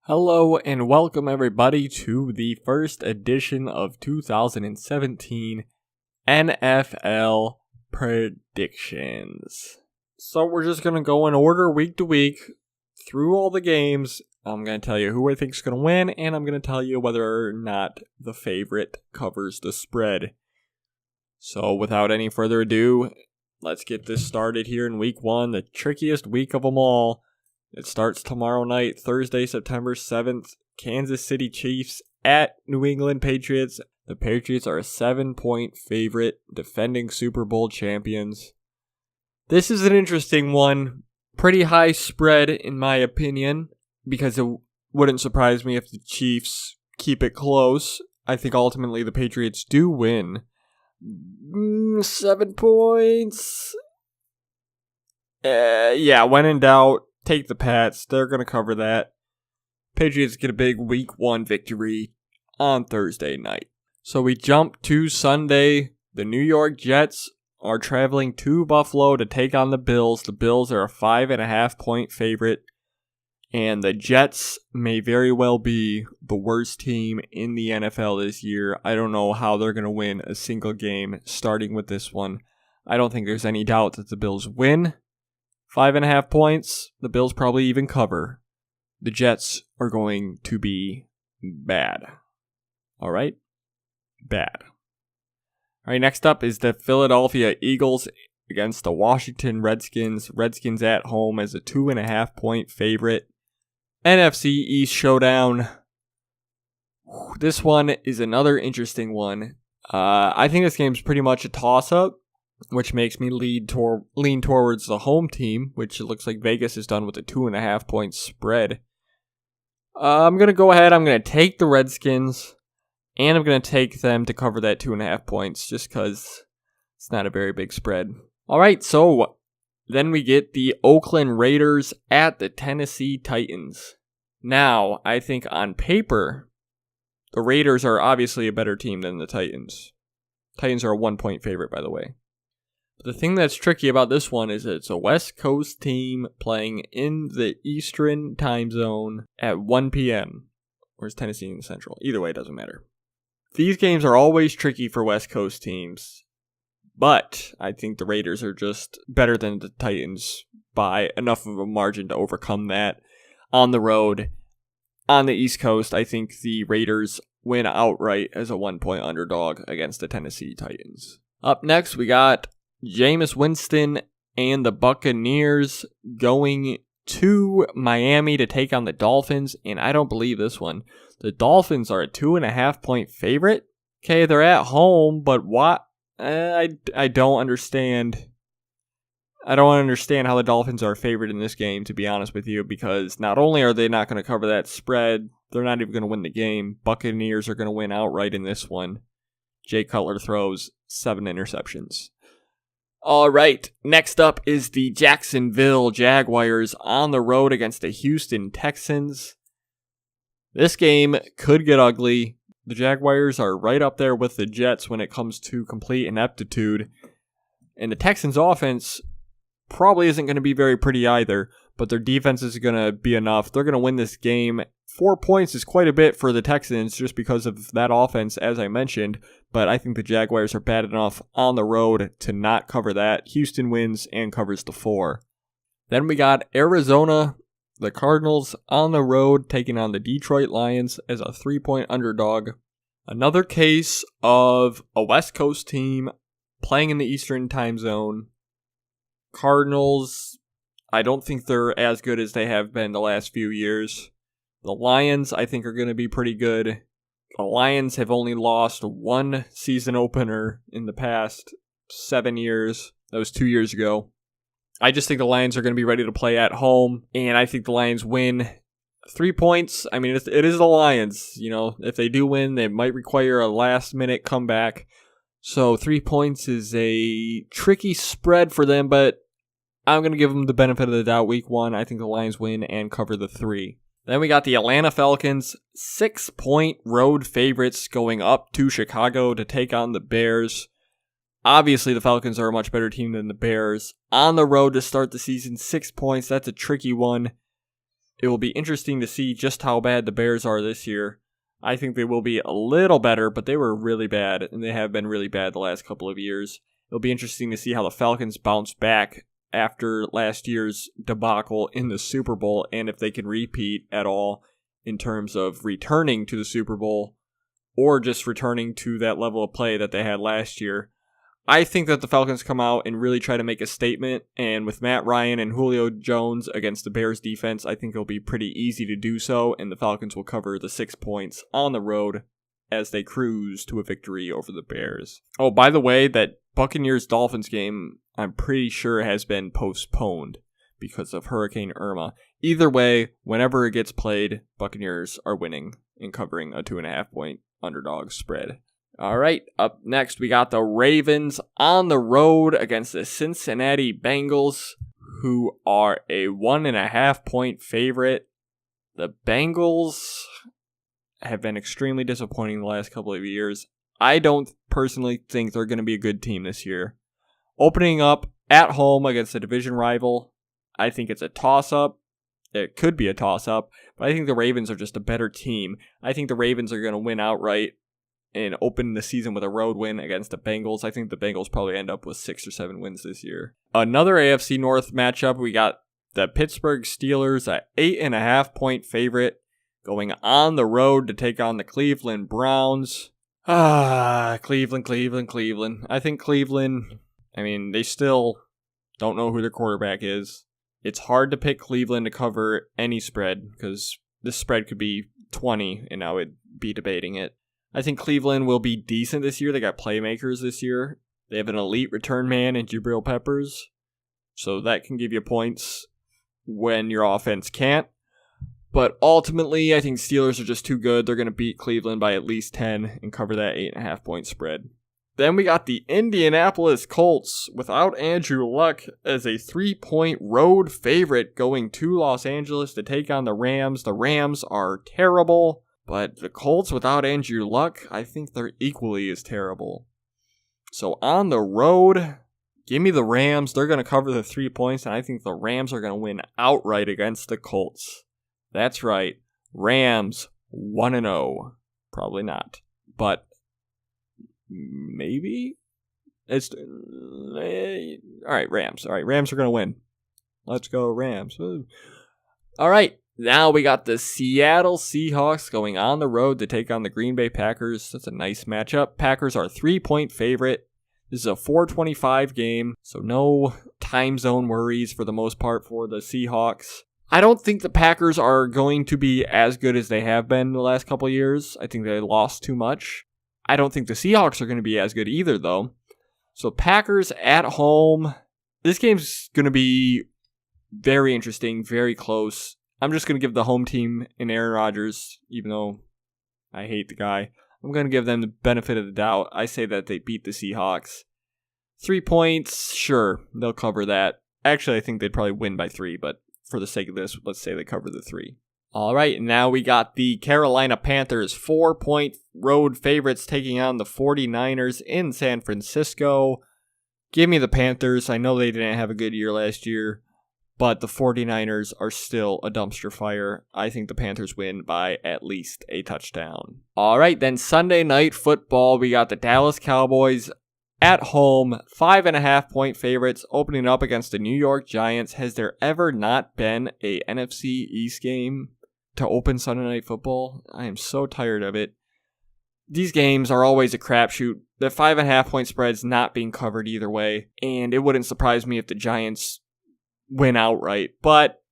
Hello and welcome everybody to the first edition of 2017 NFL predictions. So we're just going to go in order week to week through all the games. I'm going to tell you who I think is going to win, and I'm going to tell you whether or not the favorite covers the spread. So without any further ado, let's get this started here in week 1, the trickiest week of them all. It starts tomorrow night, Thursday, September 7th. Kansas City Chiefs at New England Patriots. The Patriots are a 7-point favorite, defending Super Bowl champions. This is an interesting one. Pretty high spread, in my opinion, because it wouldn't surprise me if the Chiefs keep it close. I think ultimately the Patriots do win. 7 points. When in doubt, take the Pats. They're going to cover that. Patriots get a big week 1 victory on Thursday night. So we jump to Sunday. The New York Jets are traveling to Buffalo to take on the Bills. The Bills are a 5.5-point favorite. And the Jets may very well be the worst team in the NFL this year. I don't know how they're going to win a single game starting with this one. I don't think there's any doubt that the Bills win. 5.5 points, the Bills probably even cover. The Jets are going to be bad. Alright? Bad. Alright, next up is the Philadelphia Eagles against the Washington Redskins. Redskins at home as a 2.5-point favorite. NFC East showdown. This one is another interesting one. I think this game's pretty much a toss-up, which makes me lean towards the home team, which it looks like Vegas has done with a 2.5-point spread. I'm going to go ahead. I'm going to take the Redskins, and I'm going to take them to cover that 2.5 points, just because it's not a very big spread. All right, so then we get the Oakland Raiders at the Tennessee Titans. Now, I think on paper, the Raiders are obviously a better team than the Titans. Titans are a 1-point favorite, by the way. The thing that's tricky about this one is it's a West Coast team playing in the Eastern time zone at 1 p.m. Where's Tennessee in the Central? Either way, it doesn't matter. These games are always tricky for West Coast teams, but I think the Raiders are just better than the Titans by enough of a margin to overcome that. On the road, on the East Coast, I think the Raiders win outright as a 1-point underdog against the Tennessee Titans. Up next, we got Jameis Winston and the Buccaneers going to Miami to take on the Dolphins, and I don't believe this one. The Dolphins are a 2.5-point favorite. Okay, they're at home, but what? I don't understand. I don't understand how the Dolphins are favored in this game, to be honest with you, because not only are they not going to cover that spread, they're not even going to win the game. Buccaneers are going to win outright in this one. Jay Cutler throws 7 interceptions. All right, next up is the Jacksonville Jaguars on the road against the Houston Texans. This game could get ugly. The Jaguars are right up there with the Jets when it comes to complete ineptitude. And the Texans' offense probably isn't going to be very pretty either, but their defense is going to be enough. They're going to win this game. 4 points is quite a bit for the Texans just because of that offense, as I mentioned, but I think the Jaguars are bad enough on the road to not cover that. Houston wins and covers the 4. Then we got Arizona, the Cardinals on the road taking on the Detroit Lions as a 3-point underdog. Another case of a West Coast team playing in the Eastern time zone. Cardinals, I don't think they're as good as they have been the last few years. The Lions, I think, are going to be pretty good. The Lions have only lost 1 season opener in the past 7 years. That was 2 years ago. I just think the Lions are going to be ready to play at home, and I think the Lions win. 3 points, I mean, it is the Lions. You know, if they do win, they might require a last-minute comeback. So 3 points is a tricky spread for them, but I'm going to give them the benefit of the doubt week 1. I think the Lions win and cover the 3. Then we got the Atlanta Falcons, 6-point road favorites going up to Chicago to take on the Bears. Obviously, the Falcons are a much better team than the Bears. On the road to start the season, 6 points. That's a tricky one. It will be interesting to see just how bad the Bears are this year. I think they will be a little better, but they were really bad, and they have been really bad the last couple of years. It'll be interesting to see how the Falcons bounce back after last year's debacle in the Super Bowl, and if they can repeat at all in terms of returning to the Super Bowl or just returning to that level of play that they had last year. I think that the Falcons come out and really try to make a statement, and with Matt Ryan and Julio Jones against the Bears defense, I think it'll be pretty easy to do so, and the Falcons will cover the 6 points on the road as they cruise to a victory over the Bears. Oh, by the way, that Buccaneers-Dolphins game, I'm pretty sure has been postponed because of Hurricane Irma. Either way, whenever it gets played, Buccaneers are winning and covering a 2.5 point underdog spread. All right, up next, we got the Ravens on the road against the Cincinnati Bengals, who are a 1.5 point favorite. The Bengals have been extremely disappointing the last couple of years. I don't personally think they're going to be a good team this year. Opening up at home against a division rival, I think it's a toss-up. It could be a toss-up, but I think the Ravens are just a better team. I think the Ravens are going to win outright and open the season with a road win against the Bengals. I think the Bengals probably end up with 6 or 7 wins this year. Another AFC North matchup, we got the Pittsburgh Steelers, a 8.5 point favorite, going on the road to take on the Cleveland Browns. Cleveland. I think Cleveland, they still don't know who their quarterback is. It's hard to pick Cleveland to cover any spread because this spread could be 20 and I would be debating it. I think Cleveland will be decent this year. They got playmakers this year. They have an elite return man in Jabril Peppers. So that can give you points when your offense can't. But ultimately, I think Steelers are just too good. They're going to beat Cleveland by at least 10 and cover that 8.5 point spread. Then we got the Indianapolis Colts without Andrew Luck as a 3 point road favorite going to Los Angeles to take on the Rams. The Rams are terrible. But the Colts without Andrew Luck, I think they're equally as terrible. So on the road, give me the Rams. They're going to cover the 3 points, and I think the Rams are going to win outright against the Colts. That's right. Rams 1-0. Probably not. But maybe? All right, Rams. All right, Rams are going to win. Let's go, Rams. All right. Now we got the Seattle Seahawks going on the road to take on the Green Bay Packers. That's a nice matchup. Packers are a 3 point favorite. This is a 4:25 game, so no time zone worries for the most part for the Seahawks. I don't think the Packers are going to be as good as they have been the last couple of years. I think they lost too much. I don't think the Seahawks are going to be as good either, though. So Packers at home. This game's going to be very interesting, very close. I'm just going to give the home team and Aaron Rodgers, even though I hate the guy, I'm going to give them the benefit of the doubt. I say that they beat the Seahawks. 3 points, sure, they'll cover that. Actually, I think they'd probably win by 3, but for the sake of this, let's say they cover the 3. All right, now we got the Carolina Panthers, 4 point road favorites taking on the 49ers in San Francisco. Give me the Panthers. I know they didn't have a good year last year, but the 49ers are still a dumpster fire. I think the Panthers win by at least a touchdown. All right, then Sunday Night Football, we got the Dallas Cowboys at home, 5.5 point favorites, opening up against the New York Giants. Has there ever not been a NFC East game to open Sunday Night Football? I am so tired of it. These games are always a crapshoot. The 5.5 point spread's not being covered either way, and it wouldn't surprise me if the Giants win outright, but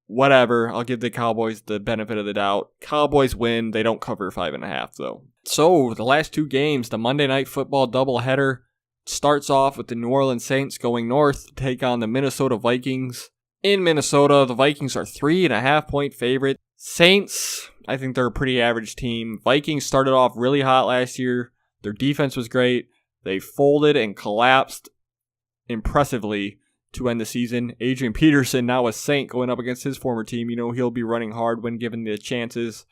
whatever. I'll give the Cowboys the benefit of the doubt. Cowboys win. They don't cover 5.5 though. So the last 2 games, the Monday Night Football doubleheader starts off with the New Orleans Saints going north to take on the Minnesota Vikings. In Minnesota, the Vikings are 3.5 point favorite. Saints, I think they're a pretty average team. Vikings started off really hot last year. Their defense was great. They folded and collapsed impressively to end the season. Adrian Peterson, now a Saint, going up against his former team. He'll be running hard when given the chances.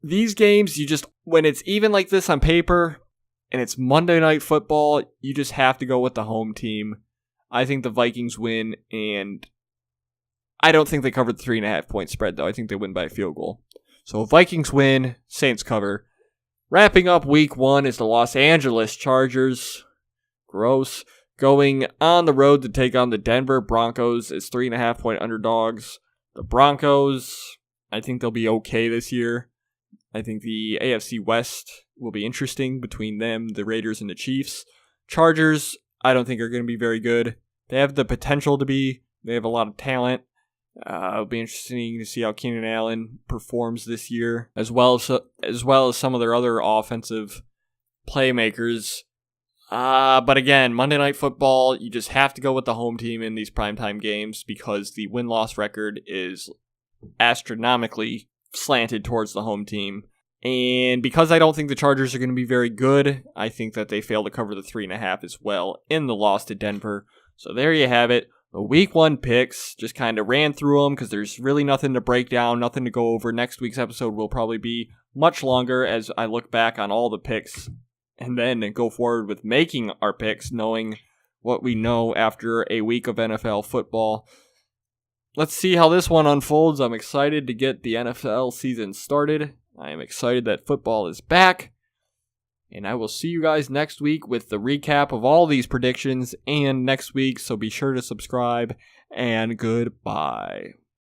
These games, when it's even like this on paper, and it's Monday Night Football, you just have to go with the home team. I think the Vikings win, and I don't think they covered the 3.5 point spread, though. I think they win by a field goal. So Vikings win, Saints cover. Wrapping up week 1 is the Los Angeles Chargers. Gross. Going on the road to take on the Denver Broncos as 3.5 point underdogs. The Broncos, I think they'll be okay this year. I think the AFC West will be interesting between them, the Raiders, and the Chiefs. Chargers, I don't think are going to be very good. They have the potential to be. They have a lot of talent. It'll be interesting to see how Keenan Allen performs this year, as well as some of their other offensive playmakers. But again, Monday Night Football, you just have to go with the home team in these primetime games because the win-loss record is astronomically slanted towards the home team. And because I don't think the Chargers are going to be very good, I think that they fail to cover the 3.5 as well in the loss to Denver. So there you have it. The week 1 picks, just kind of ran through them because there's really nothing to break down, nothing to go over. Next week's episode will probably be much longer as I look back on all the picks and then go forward with making our picks, knowing what we know after a week of NFL football. Let's see how this one unfolds. I'm excited to get the NFL season started. I am excited that football is back. And I will see you guys next week with the recap of all these predictions and next week. So be sure to subscribe and goodbye.